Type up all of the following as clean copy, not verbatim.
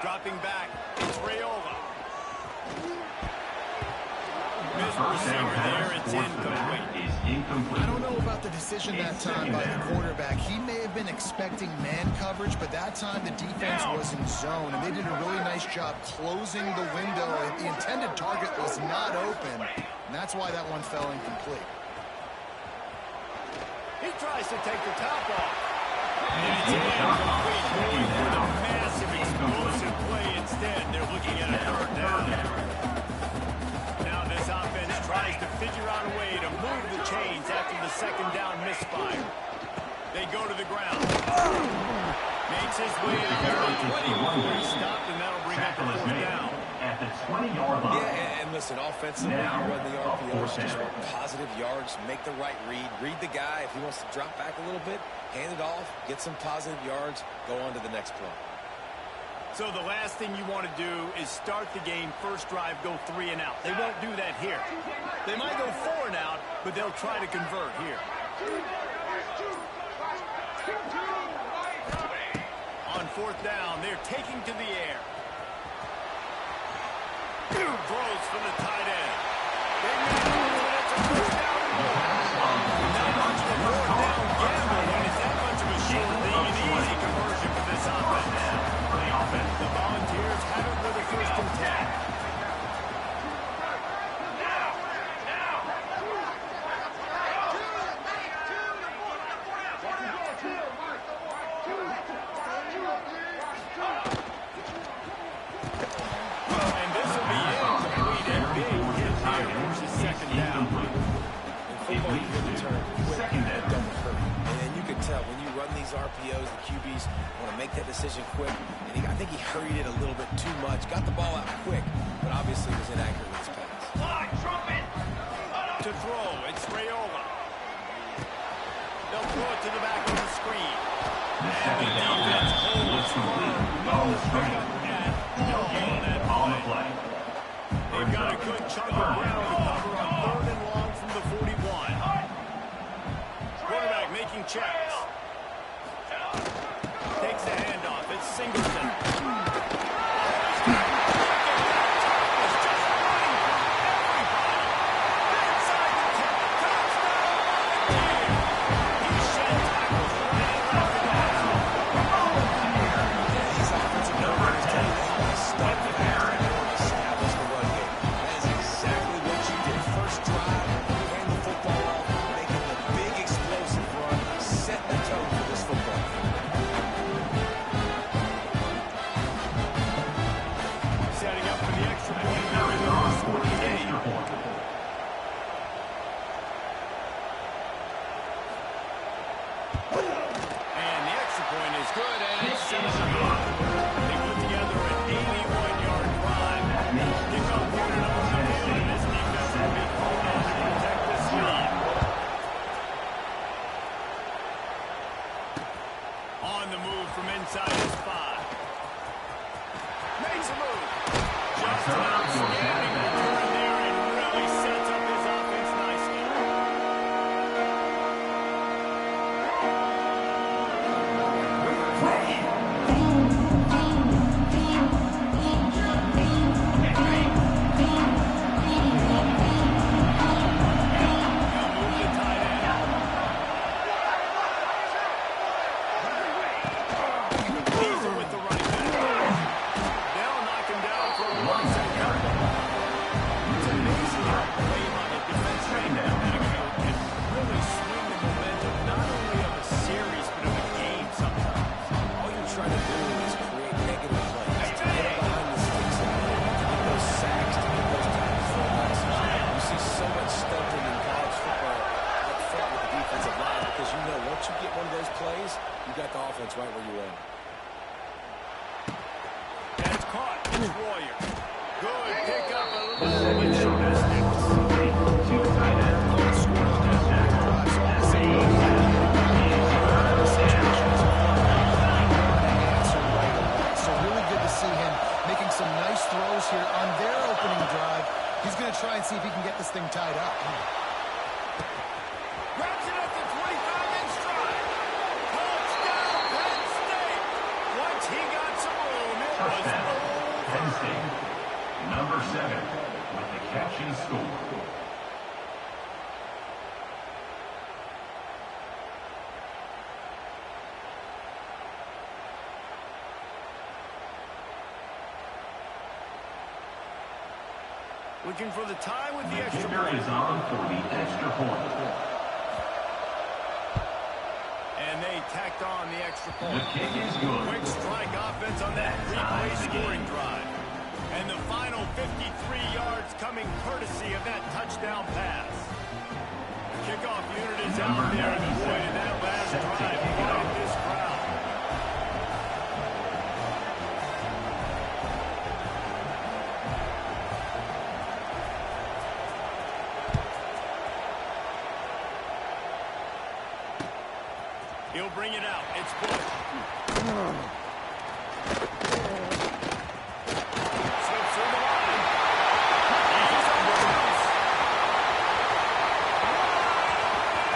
dropping back. It's Rayola. Missed receiver there. It's incomplete. I don't know about the decision that time by the quarterback. He may have been expecting man coverage, but that time the defense was in zone, and they did a really nice job closing the window. The intended target was not open, and that's why that one fell incomplete. He tries to take the top off. And it's incomplete. Going for the massive explosive play instead. They're looking at a third down. Now this offense tries to figure out a way to move the chains after the second down misfire. They go to the ground. Makes his way to the 20 before he stopped, and that'll bring up the fourth down. At the 20-yard line. Yeah, and listen, offensively, you run the RPOs, just want positive yards, make the right read the guy. If he wants to drop back a little bit, hand it off, get some positive yards, go on to the next play. So the last thing you want to do is start the game, first drive, go 3 and out. They won't do that here. They might go 4 and out, but they'll try to convert here. On fourth down, they're taking to the air. Throws for the tight end. They made it. It's a first down. Not much of a fourth down gamble when it's that much of a short lead. An easy conversion for this offense. The Volunteers have it with a first and 10. RPOs, the QBs want to make that decision quick, and I think he hurried it a little bit too much. Got the ball out quick, but obviously was inaccurate with his pass. To throw, it's Rayola. They'll throw it to the back of the screen. The second down pass was complete on the screen. No gain on the play. They've got a good chunk of ground to cover on 3rd and long from the 41. Quarterback making checks. Takes the handoff. It's Singleton. Try and see if he can get this thing tied up. Grabs it at the 25 in stride. Touchdown, Penn State. Once he got some room, it was Looking for the tie with the The extra kicker point. is on for the extra point. And they tacked on the extra The point. kick is good. Quick strike offense on that three-play scoring drive. And the final 53 yards coming courtesy of that touchdown pass. The kickoff unit is out there, and boy, did that last drive quiet this crowd. He'll bring it out. It's good. Slips through the line. He's under loose.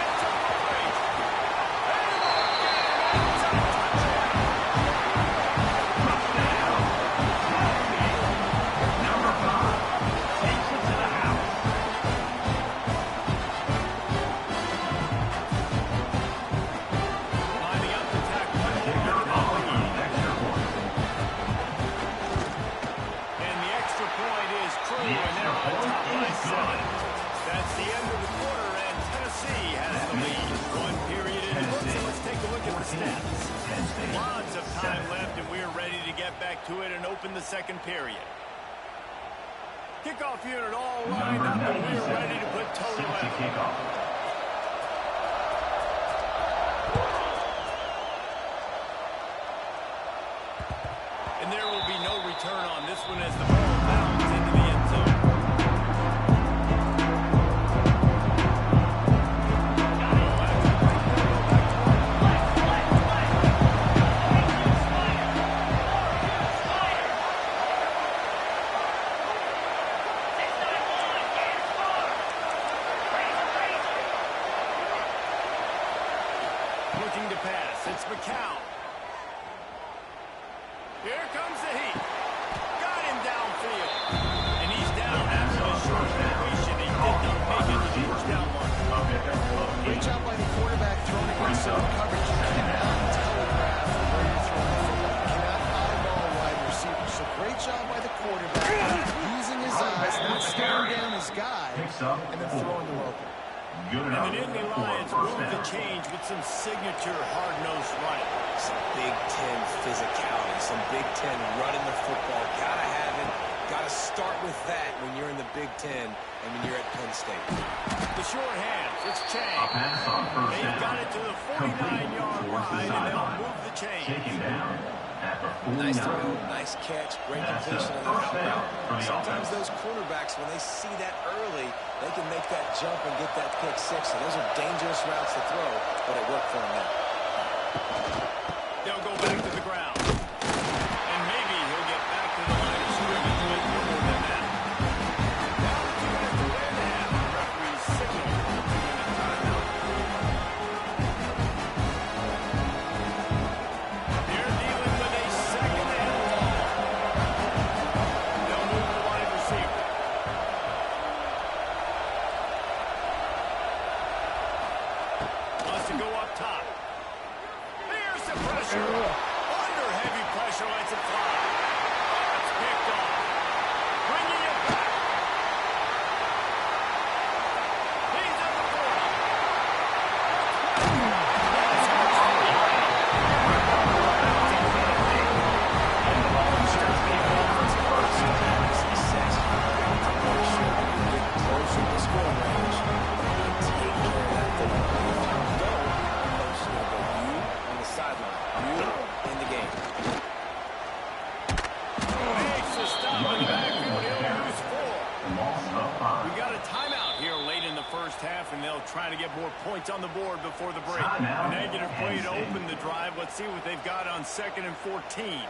It's a break. And it's a touchdown. Number 5 takes it to the house. Lining up to tackle. Kicker on for the extra point. And the extra point is true, and they're on top by 7. That's the end of the quarter, and Tennessee has the lead. One period in the books, and let's take a look at the stats. Lots of time left, and we're ready to get back to it and open the second period. Kickoff unit all lined Number up, and we're 97 ready to put toe to set to level. kick off. And there will be no return on this one as the ball bounds into the end zone. Looking to pass. It's McCown. Here comes the heat. Got him downfield. And he's down after a short completion. He did not make it to the first down line. Great job by the quarterback throwing against zone coverage. You cannot telegraph where you're throwing the football. You cannot eyeball a wide receiver. So great job by the quarterback using his eyes, not staring down his guy, and then throwing the open. Good And enough the Nittany for a Lions first move the down. change with some signature hard-nosed running. Some Big Ten physicality, some Big Ten running the football. Gotta have it. Gotta start with that when you're in the Big Ten and when you're at Penn State. The short hands. It's A Chang. pass on first They've down. got it to the 49-yard Towards the line, and they'll sideline. move the chain. Taken down at the Nice 49. throw, nice catch, great That's a completion on the first down for the Sometimes offense. those quarterbacks, when they see that early, they can make that jump and get that pick six. So those are dangerous routes to throw, but it worked for them now. They'll go back to the ground. And maybe he'll get back to the line of scrimmage with more than that. Now the two has to win the half. The referee's signal for the 2-minute timeout. They're dealing with a second and long. They'll move the wide receiver. Wants to go up top. Here's the pressure. Under heavy pressure, lets it fly. It's picked off. Bringing it back. He's at the 40. Makes the stop in the backfield. He'll lose 4. Loss of 5. We got a timeout here late in the first half, and they'll try to get more points on the board before the break. Timeout. Negative play to open the drive. Let's see what they've got on 2nd and 14.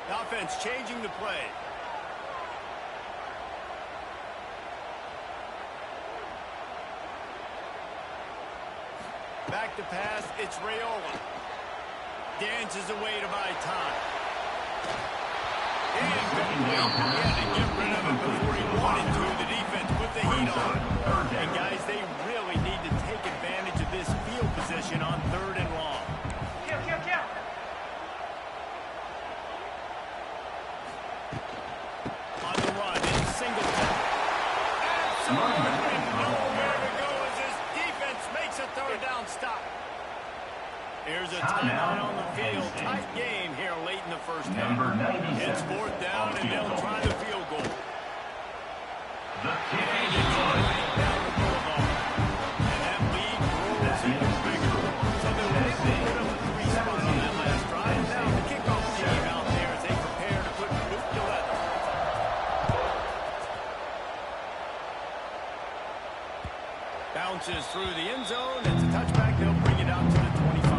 The offense changing the play. Back to pass. It's Rayola. Dances away to buy time. Incomplete. He had to get rid of it before he wanted to. The defense put the heat on him. And guys, they really need to take advantage of this field position on 3rd and long. On the run, it's Didn't know where to go as this defense makes a third down stop. Here's a timeout on the field. Tight game here late in the first half. It's fourth down, and they'll try the field goal. The kick is Down the boulevard. And that lead grows even bigger. So they'll get rid of the 3 spot on that last drive. Now the kickoff team out there as they prepare to put Luke to leather. Bounces through the end zone. It's a touchback. They'll bring it out to the 25.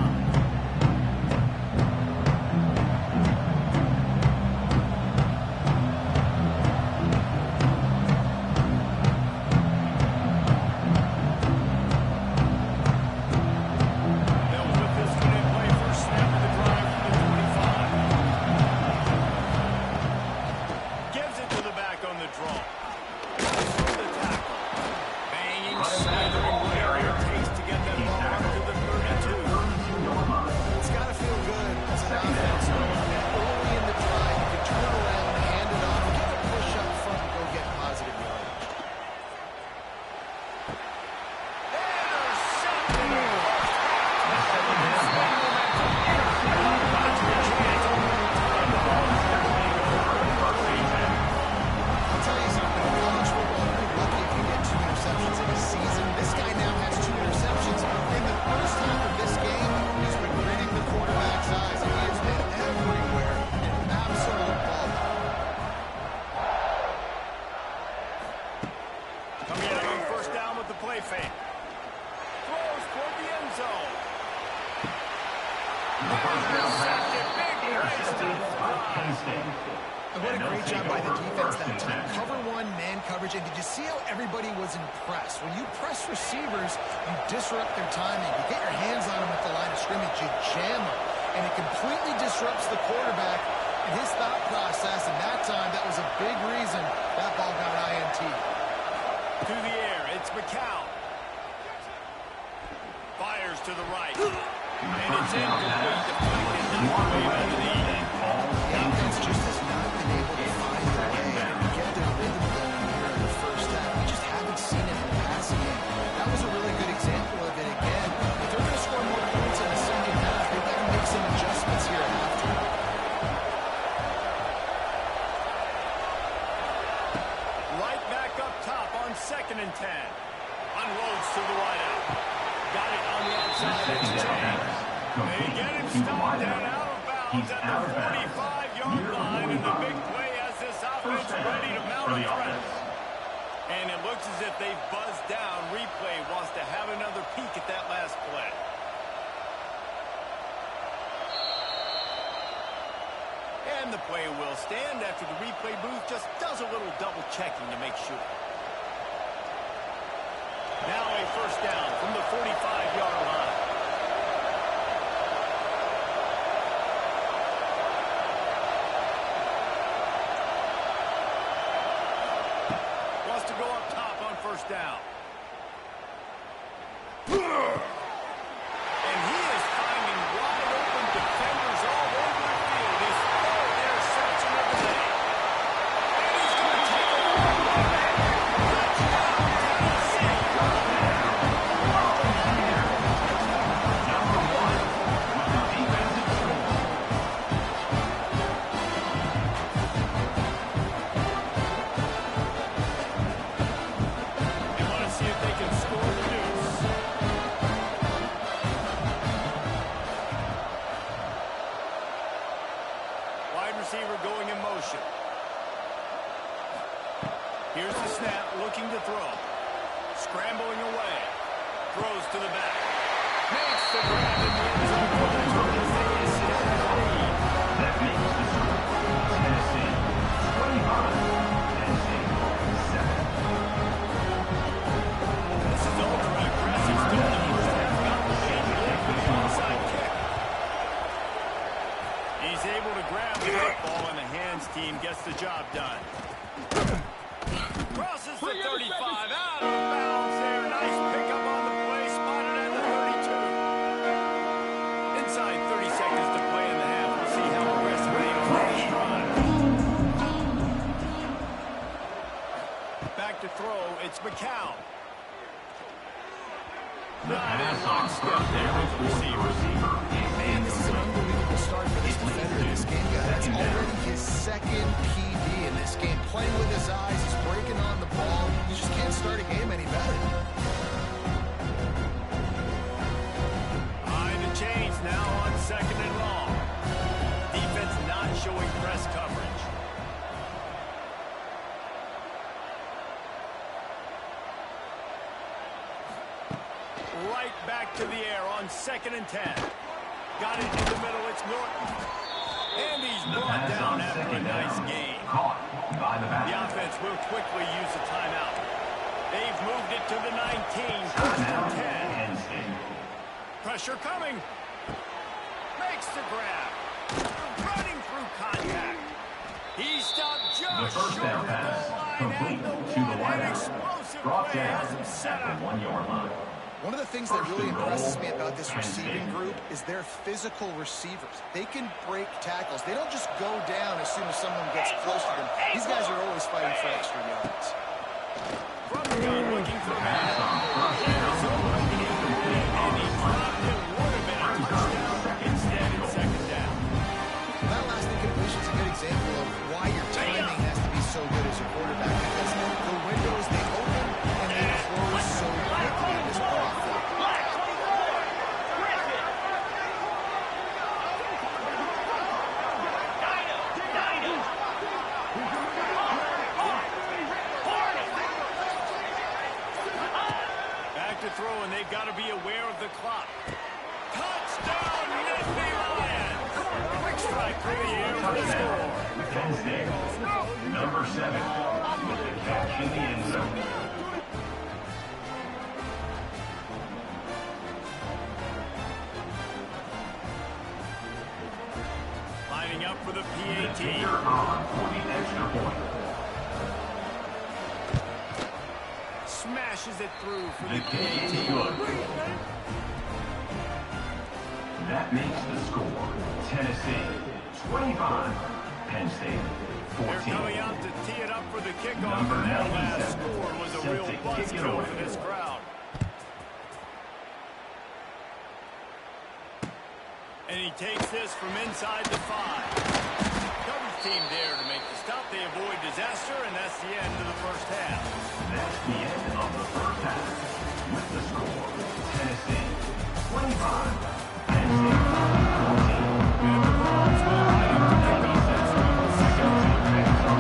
And what a great job by the defense that time. Cover one, man coverage, and did you see how everybody was impressed? When you press receivers, you disrupt their timing. You get your hands on them at the line of scrimmage, you jam them, and it completely disrupts the quarterback and his thought process, and that time, that was a big reason that ball got INT. To the air, it's McCown. Fires to the right. And it's incomplete. Deflected, knocked away by the knee. The offense just has not been able to find a way to get their rhythm going here in the first half. We just haven't seen it in the passing game. That was a really good example of it again. If they're going to score more points in the second half, they've got to make some adjustments here after. Right back up top on 2nd and 10. Unloads to the wideout. Got it on the outside. They get him stopped down out of bounds at the 45-yard line, and the big play has this offense ready to mount a threat. And it looks as if they've buzzed down. Replay wants to have another peek at that last play. And the play will stand after the replay booth just does a little double checking to make sure. Now a first down from the 45-yard line. Wants to go up top on first down. And he is finding wide open defenders all over the field. His third interception of the day. And he's going to take a receiver going in motion. Here's the snap, looking to throw. Scrambling away. Throws to the back. Makes the grab in the end zone for the Tennessee. That makes the score. Tennessee 25, Tennessee 7. This is ultra aggressive. Still in the first half. Got the lead. Looking for the onside kick. He's able to grab the football, and the hands team gets the job done. Crosses the 35, out of bounds there. Nice pickup on the play, spotted at the 32. The pass on first down for the receiver. Man, this is an unbelievable start for this defender in this game, guy. That's already his second PD in this game. Playing with his eyes, he's breaking on the ball. You just can't start a game any better. The change now on 2nd and long. Defense not showing press coverage. Right back to the air on 2nd and 10. Got it in the middle. It's Norton. And he's brought down after a nice game. The offense will quickly use a timeout. They've moved it to the 19. 1st and 10. Pressure coming. Makes the grab. Running through contact. He stopped just short of the goal line and the one explosive play has him set up. 1 yard line. One of the things that really impresses me about this receiving group is their physical receivers. They can break tackles. They don't just go down as soon as someone gets close to them. These guys are always fighting for extra yards. From the gun, looking for man. And he dropped it. Would have been a touchdown. Instead, it's 2nd down. That last incompletion is a good example of why your timing has to be so good as a quarterback, because the windows, they open and they close so quickly in this ball field. Back to throw, and they've got to be aware of the clock. Touchdown, Nittany Lions! Quick strike through the air for the score. Penn State, number 7, with the catch in the end zone. Lining up for the PAT. Kicker on for the extra point. Smashes it through for The the kick is PAT. good. That makes the score Tennessee 25, Penn State They're coming 14. out to tee it up for the kickoff, Number and that last 97 score was a set real to kick it buzzkill away. for this crowd. And he takes this from inside the 5. Coverage team there to make the stop. They avoid disaster, and that's the end of the first half. That's the end of the first half. With the score Tennessee 25, Penn State 14. And the Browns will line up to kick off that struggle. 2nd and 10.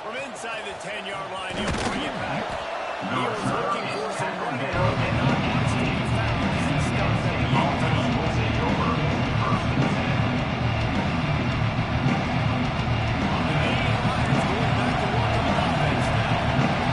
From inside the 10-yard line, he'll bring it back. He was looking for some running room and not much to be found as he stops at the 18. Will take over 1st and 10. Lions going back to work on offense now.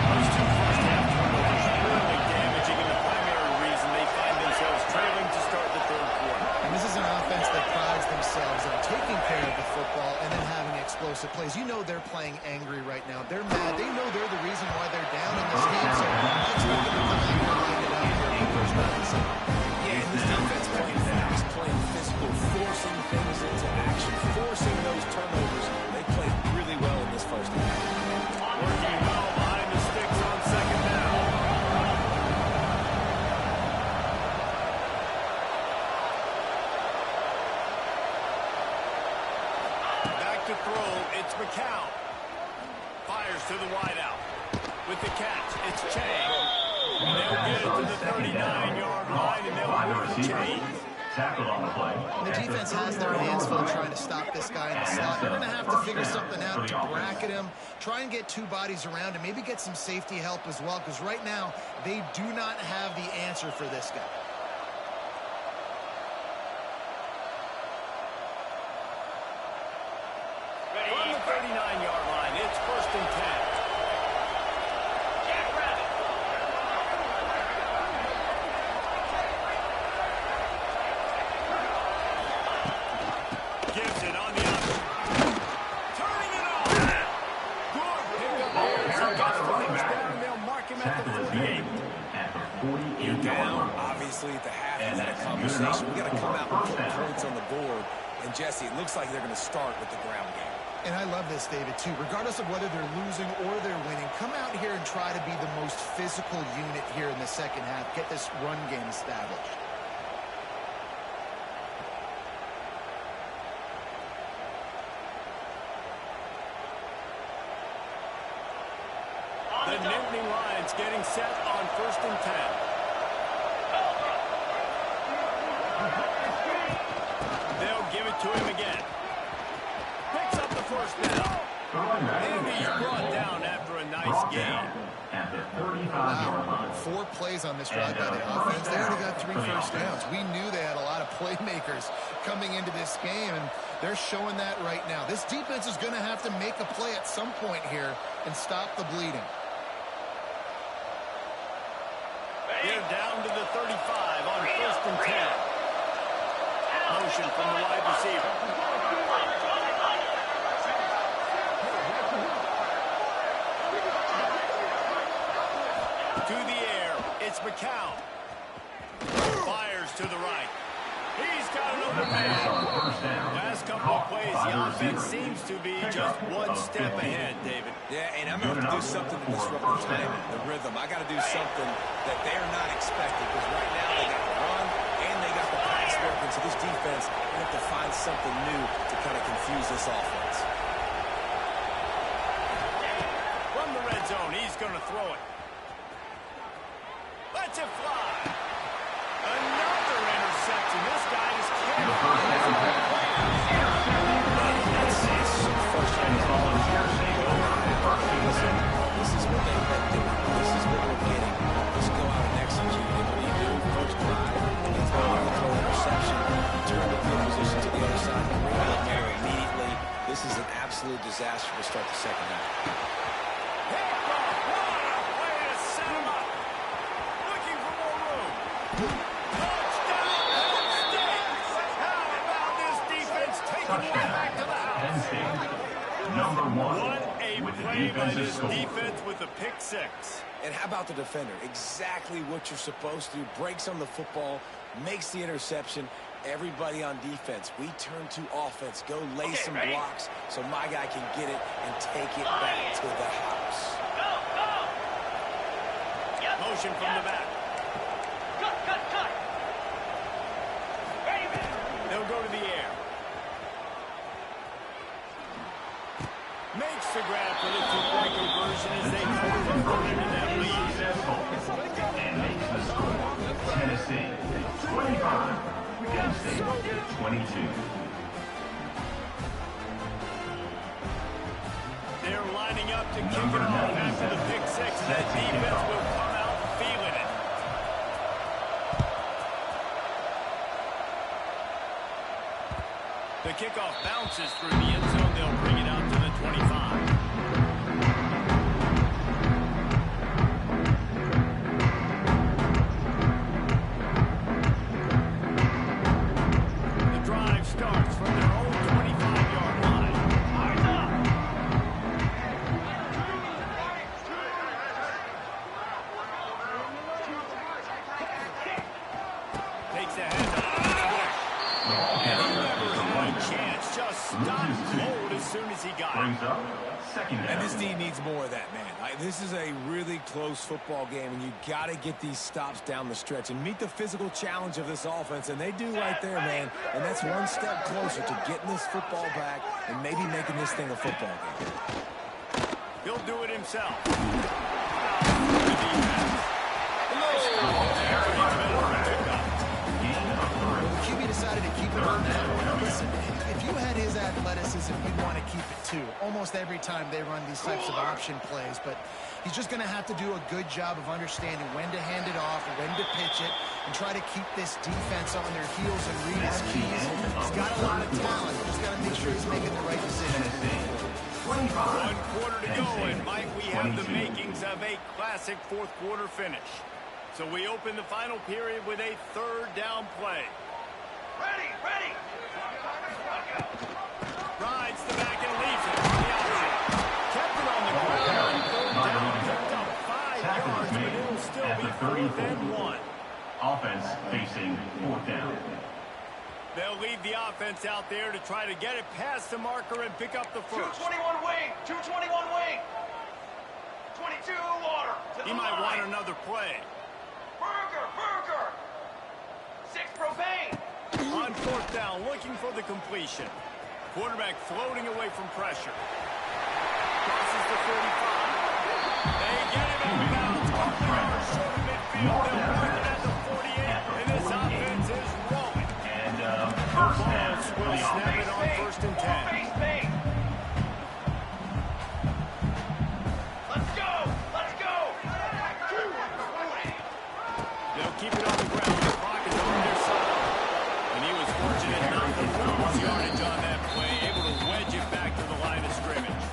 Those 2 first-half turnovers really damaging, and the primary reason they find themselves trailing to start the 3rd quarter. And this is an offense that prides themselves on taking care of the football and then having explosive plays. You know they're playing angry right now. They're mad. They know they're the reason why they're down in this game. So I expect them to come out here and line it out here in the first drive. Yeah, and this defense playing fast, playing physical, forcing things into action, forcing those turnovers. They played really well in this first half. Working well behind the sticks on 2nd down. Back to throw, it's McCown. Fires to the wideout. With the catch, it's Chang. And they'll get it to the 39-yard line, and they'll move the chains. Tackled on the play. The defense has their hands full trying to stop this guy in the slot. You're going to have to figure something out to bracket him, try and get 2 bodies around him, maybe get some safety help as well, because right now they do not have the answer for this guy. From the 39-yard line, it's 1st and 10. Gives it on the option. Turning it off. Good pickup there. He gets the first down, and they'll mark him at the 48. At the 48 Down, obviously, at the half, you got to come conversation. We got to come out and put points on the board. And, Jesse, it looks like they're going to start with the ground game. And I love this, David, too. Regardless of whether they're losing or they're winning, come out here and try to be the most physical unit here in the second half. Get this run game established. The Nittany Lions getting set on 1st and 10. They'll give it to him again. Picks up the first down. And he's brought down after a nice gain. At the 35-yard line. 4 plays on this drive by the offense. They already got 3 first downs. We knew they had a lot of playmakers coming into this game, and they're showing that right now. This defense is going to have to make a play at some point here and stop the bleeding. They're down to the 35 on 1st and 10. Motion from the wide receiver. To the air, it's McCown. Fires to the right. He's got an open man. Last couple of plays, the offense seems to be just one step ahead, David. Yeah, and I'm going to have to do something to disrupt the timing, the rhythm. I got to do something that they're not expecting, because right now they got the run and they got the pass working. So this defense, they have to find something new to kind of confuse this offense. From the red zone, he's going to throw it. Let's it fly. Another interception. This guy is carrying. It's so frustrating. This is what they've been doing. This is what we're getting. Just go out and execute. And what do you do? First drive, you throw an interception, turn the field position to the other side, and bring out there immediately. This is an absolute disaster to start the second half. Number 1. What a play by this defense with a pick 6. And how about the defender? Exactly what you're supposed to do. Breaks on the football, makes the interception. Everybody on defense, we turn to offense. Go lay some blocks so my guy can get it and take it back to the house. Motion from the back. They'll go to the air. Makes the grab for the two-point conversion as they come further into that lead. And makes the score. Tennessee 25, Penn State 22. They're lining up to kick it off after the pick 6. That defense will come out feeling it. The kickoff bounces through the end zone. They'll bring it out to the 25. The drive starts from their own 25-yard line. Takes a head. Chance just stopped cold as soon as he got it. And this team needs more of that, man. This is a really close football game, and you got to get these stops down the stretch and meet the physical challenge of this offense, and they do right there, man. And that's one step closer to getting this football back and maybe making this thing a football game. He'll do it himself. The QB decided to keep it on that. Listen, if you had his athleticism, you'd want to keep it too. Almost every time they run these types of option plays, but he's just going to have to do a good job of understanding when to hand it off, when to pitch it, and try to keep this defense on their heels and read his keys. He's got a lot of talent. Just got to make sure he's making the right decision. 1 quarter to go, and Mike, we have the makings of a classic fourth quarter finish. So we open the final period with a third down play. Ready. Rides the back and leaves it. Kept it on the ground. Third down, picked up 5 yards, but it'll still be 4th and 1. Offense facing 4th down. lead the offense out there to try to get it past the marker and pick up the first. 221 wing. 221 wing. 22 water. He might want another play. Burger. 6 propane. On fourth down, looking for the completion. Quarterback floating away from pressure. Crosses the 45. They get it out of bounds. Couple yards short of midfield. They'll mark it at the 48, and this offense is rolling. And first down. Will snap it on first and 10. Let's go. They'll keep it on the ground. The clock is on their side. And he was fortunate not to lose yardage on that play, able to wedge it back to the line of scrimmage.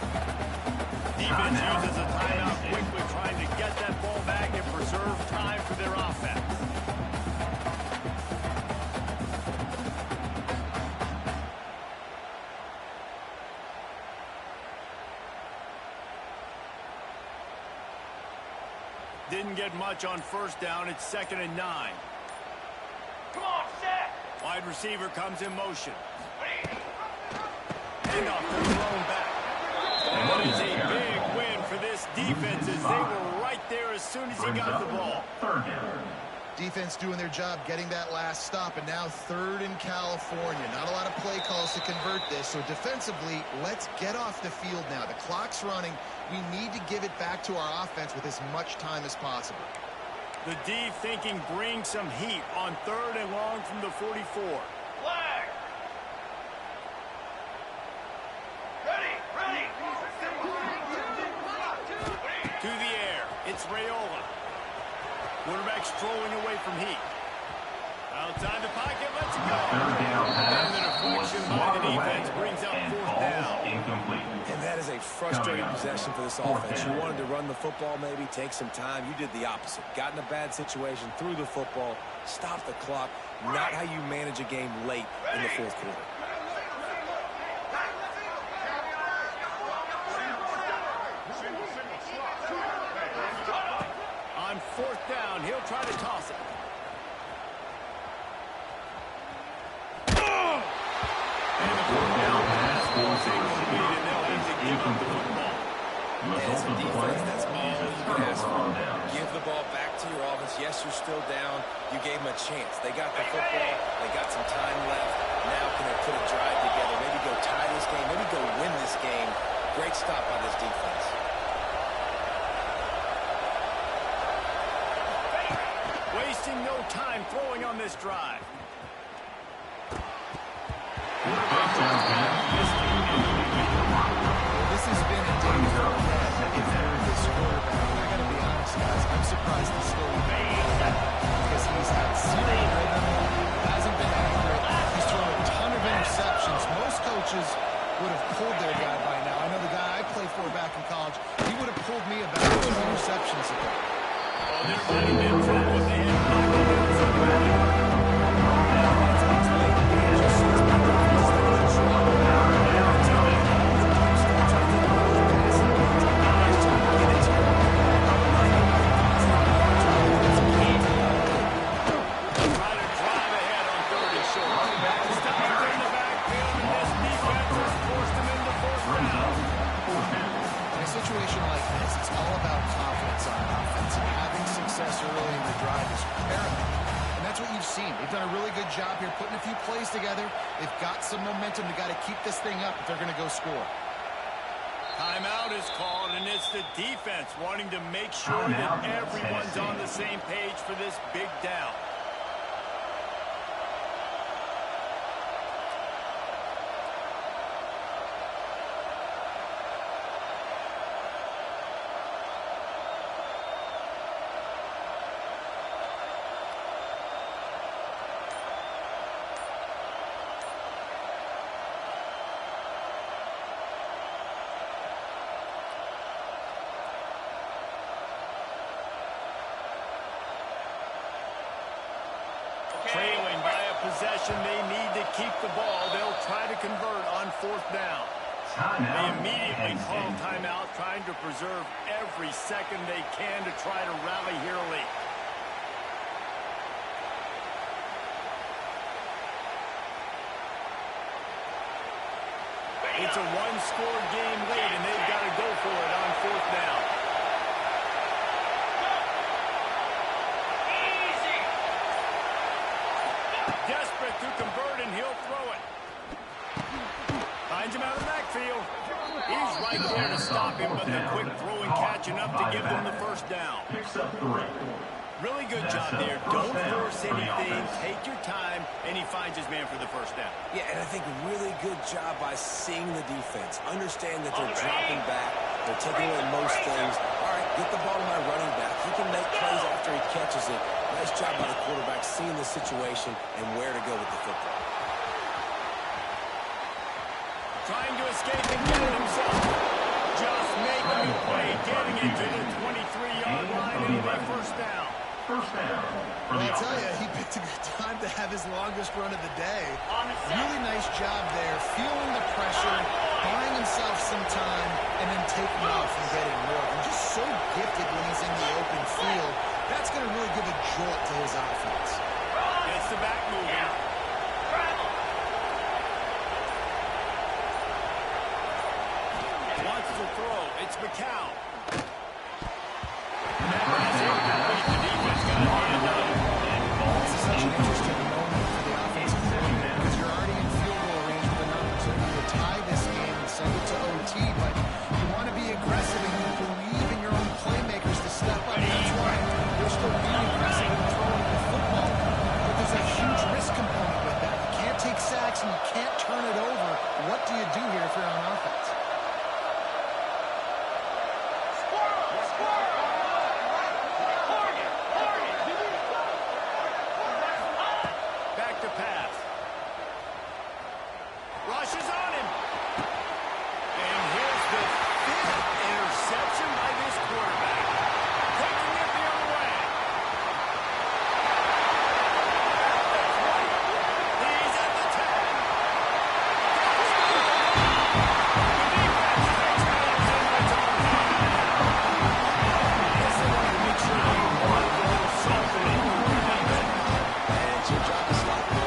Defense uses a timeout quickly, trying to get that ball back and preserve time for their offense. Didn't get much on first down. It's 2nd and 9. Come on, set. Wide receiver comes in motion. Handoff to the lone back. That is a big win for this defense as they were right there as soon as he got the ball. Third down. Defense doing their job getting that last stop, and now 3rd in California. Not a lot of play calls to convert this, so defensively, let's get off the field now. The clock's running. We need to give it back to our offense with as much time as possible. The D thinking bring some heat on 3rd and long from the 44. Flag. Ready. To the air. It's Raiola. Quarterback strolling away from heat. Outside the pocket, let's go. And the deflection by the defense brings up 4th down. Incomplete. And that is a frustrating possession for this offense. You wanted to run the football, maybe take some time. You did the opposite. Got in a bad situation, threw the football, stopped the clock. Not how you manage a game late in the 4th quarter. On 4th down, he'll try to toss it. And the 4th down pass will take the lead, and they'll have to give up the football. As a defense, that's all you can ask for. Give the ball back to your offense. Yes, you're still down. You gave them a chance. They got the football. They got some time left. Now can they put a drive together? Maybe go tie this game. Maybe go win this game. Great stop by this defense. Wasting no time throwing on this drive. This has been a day for this quarterback. I got to be honest, guys. I'm surprised he's still in because he's had zero rhythm, hasn't been accurate. He's thrown a ton of interceptions. Most coaches would have pulled their guy by now. I know the guy I played for back in college, he would have pulled me about 2 interceptions ago. Oh, there might have been trouble with the job here putting a few plays together. They've got some momentum. They've got to keep this thing up if they're going to go score. Timeout is called, and it's the defense wanting to make sure that everyone's on the same page for this big down. Trailing by a possession, they need to keep the ball. They'll try to convert on 4th down. They immediately call timeout, trying to preserve every second they can to try to rally here late. It's a one-score game late, and they've got to go for it on 4th down. Desperate to convert, and he'll throw it. Finds him out of the backfield. He's right there to stop him, but the quick throw and catch enough to give them the first down. Picks up 3. Really good job there. Don't force anything. Take your time, and he finds his man for the first down. Yeah, and I think really good job by seeing the defense. Understand that they're dropping back. They're taking away most things. All right, get the ball to my running back. He can make plays after he catches it. Nice job by the quarterback seeing the situation and where to go with the football. Trying to escape and get it himself. Just making the play, getting it to the 23-yard line, and a first down. First down. Well, I'll tell you, he picked a good time to have his longest run of the day. Really nice job there, feeling the pressure, buying himself some time, and then taking off and getting more. And just so gifted when he's in the open field. That's going to really give a jolt to his offense. Gets the back moving. Wants to throw. It's McCown. This is such an interesting moment for the offensive coordinator because you're already in field goal range with an opportunity to tie this game and send it to OT, but you want to be aggressive and you believe in your own playmakers to step up. That's why you're still being aggressive and throwing the football. But there's a huge risk component with that. You can't take sacks and you can't turn it over. What do you do here if you're on offense? Back to pass. Rushes on him. And here's the 5th interception by this quarterback. Taking it the other way. He's at the 10. The defense takes matters in its own hands. Yes, they wanted to make sure they won a little something. And it's your job to stop it.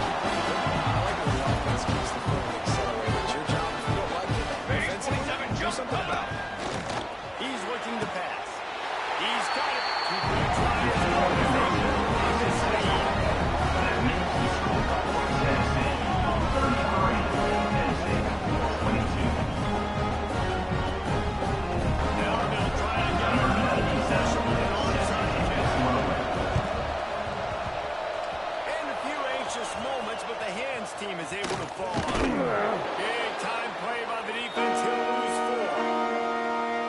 I like when the offense keeps the foot accelerated. It's your job, if you don't like it, defensively, do something about it. He's looking to pass. He's got it. 2 points line is going to take in this lead. Tennessee scored 33. Tennessee 22. Now they'll try to get another possession with an onside kick. And a few anxious moments, but the hands team is able to fall on it. Big time play by the defense. He'll lose 4.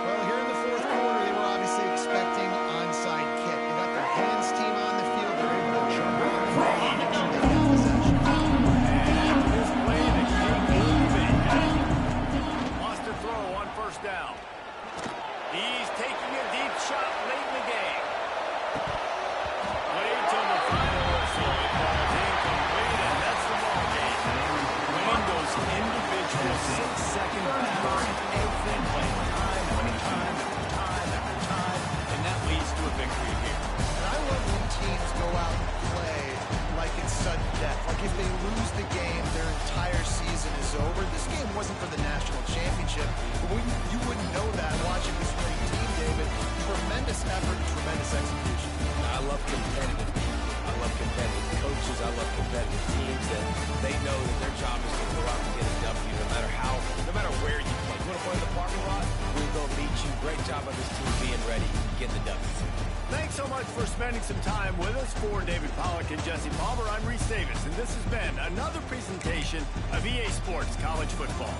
Well, here in the fourth quarter, they were obviously expecting onside kick. They got their hands team on the field. They're able to jump on the ball and make sure they get possession. And this play, the kick will be made. Wants to throw on first down. He's taking a deep shot late in the game. Played till the final whistle. It falls incomplete, and that's the ball game. Winning those individual 6-second battles, everything played time after time after time after time, and that leads to a victory here. And I love when teams go out and play like it's sudden death. Like if they lose the game, their entire season is over. This game wasn't for the national championship, but you wouldn't know that watching this winning team, David. Tremendous effort, tremendous execution. I love competitive people. I love competitive coaches. I love competitive teams that they know that their job is to go out and get a W no matter where you play. You want to play in the parking lot? We'll go meet you. Great job by this team being ready, getting the W. Thanks so much for spending some time with us. For David Pollack and Jesse Palmer, I'm Reese Davis, and this has been another presentation of EA Sports College Football.